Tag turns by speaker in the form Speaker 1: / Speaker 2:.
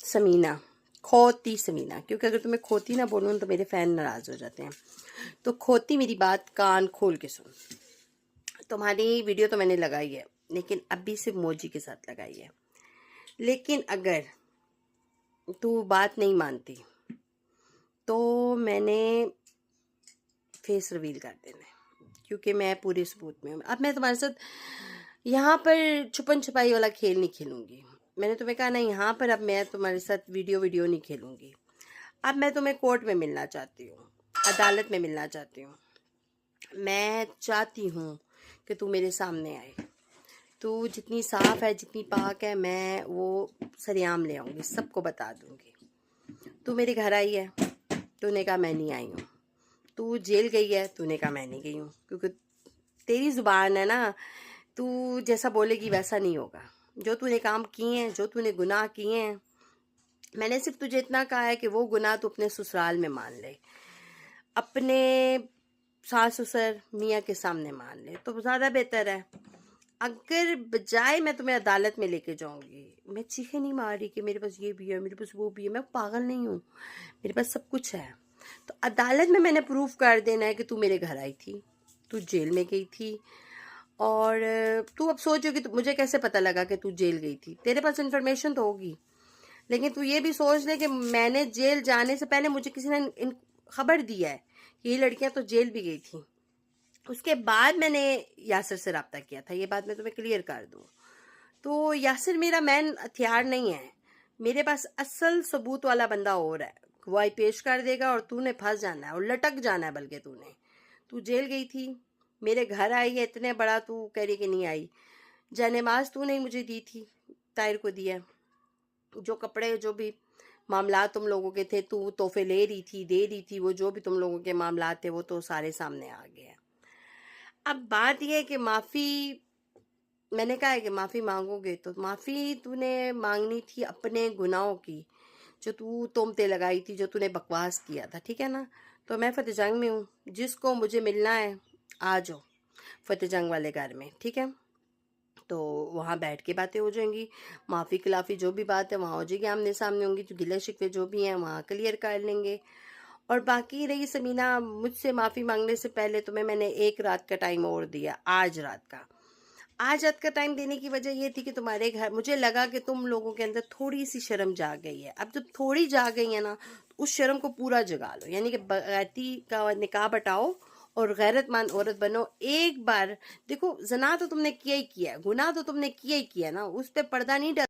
Speaker 1: سمینہ، کھوتی سمینہ، کیونکہ اگر تمہیں کھوتی نہ بولوں تو میرے فین ناراض ہو جاتے ہیں. تو کھوتی میری بات کان کھول کے سن. تمہاری ویڈیو تو میں نے لگائی ہے، لیکن ابھی صرف موجی کے ساتھ لگائی ہے. لیکن اگر تو بات نہیں مانتی تو میں نے فیس ریویل کر دینا ہے، کیونکہ میں پورے ثبوت میں ہوں. اب میں تمہارے ساتھ یہاں پر چھپن چھپائی والا کھیل نہیں کھیلوں گی. میں نے تمہیں کہا نا یہاں پر اب میں تمہارے ساتھ ویڈیو نہیں کھیلوں گی. اب میں تمہیں کورٹ میں ملنا چاہتی ہوں، عدالت میں ملنا چاہتی ہوں. میں چاہتی ہوں کہ تو میرے سامنے آئے. تو جتنی صاف ہے، جتنی پاک ہے، میں وہ سریعام لے آؤں گی، سب کو بتا دوں گی. تو میرے گھر آئی ہے، تو نے کہا میں نہیں آئی ہوں. تو جیل گئی ہے، تو نے کہا میں نہیں گئی ہوں. کیونکہ تیری زبان ہے نا، تو جیسا بولے گی ویسا نہیں ہوگا. جو تو نے کام کیے ہیں، جو تو نے گناہ کیے ہیں، میں نے صرف تجھے اتنا کہا ہے کہ وہ گناہ تو اپنے سسرال میں مان لے، اپنے ساس سسر میاں کے سامنے مان لے تو زیادہ بہتر ہے. اگر بجائے میں تمہیں عدالت میں لے کے جاؤں گی، میں چیخیں نہیں مار رہی کہ میرے پاس یہ بھی ہے، میرے پاس وہ بھی ہے. میں پاگل نہیں ہوں، میرے پاس سب کچھ ہے. تو عدالت میں نے پروف کر دینا ہے کہ تو میرے گھر آئی تھی، تو جیل میں گئی تھی. اور تو اب سوچو کہ مجھے کیسے پتہ لگا کہ تو جیل گئی تھی. تیرے پاس انفارمیشن تو ہوگی، لیکن تو یہ بھی سوچ لے کہ میں نے جیل جانے سے پہلے مجھے کسی نے خبر دیا ہے کہ یہ لڑکیاں تو جیل بھی گئی تھیں. اس کے بعد میں نے یاسر سے رابطہ کیا تھا. یہ بات میں تمہیں کلیئر کر دوں. تو یاسر میرا مین ہتھیار نہیں ہے، میرے پاس اصل ثبوت والا بندہ اور ہے. گواہی پیش کر دے گا اور تو نے پھنس جانا ہے اور لٹک جانا ہے. بلکہ تو جیل گئی تھی، میرے گھر آئی ہے، اتنے بڑا تو کہہ رہی کہ نہیں آئی. جانماز تو نہیں مجھے دی تھی، طاہر کو دیا. جو کپڑے، جو بھی معاملات تم لوگوں کے تھے، تو تحفے لے رہی تھی، دے رہی تھی، وہ جو بھی تم لوگوں کے معاملات تھے وہ تو سارے سامنے آ گئے ہیں. اب بات یہ ہے کہ معافی، میں نے کہا ہے کہ معافی مانگو گے تو معافی تو نے مانگنی تھی اپنے گناہوں کی، جو تو تہمتیں لگائی تھی، جو تو نے بکواس کیا تھا. ٹھیک ہے نا؟ تو میں فتح جنگ میں ہوں، جس کو مجھے ملنا ہے آ جاؤ فتح جنگ والے گھر میں. ٹھیک ہے؟ تو وہاں بیٹھ کے باتیں ہو جائیں گی. معافی خلافی جو بھی بات ہے وہاں ہو جائے گی، آمنے سامنے ہوں گی. تو گلے شکوے جو بھی ہیں وہاں کلیئر کر لیں گے. اور باقی رہی سمینہ، مجھ سے معافی مانگنے سے پہلے تمہیں میں نے ایک رات کا ٹائم اور دیا، آج رات کا ٹائم دینے کی وجہ یہ تھی کہ تمہارے گھر مجھے لگا کہ تم لوگوں کے اندر تھوڑی سی شرم جاگ گئی ہے. اب جب تھوڑی جاگ گئی ہے نا، اس شرم کو پورا جگا لو. یعنی کہ بغیرتی کا نکاح بٹاؤ اور غیرت مند عورت بنو. ایک بار دیکھو، زنا تو تم نے کیا ہی کیا ہے، گناہ تو تم نے کیا ہی کیا ہے نا، اس پہ پردہ نہیں ڈال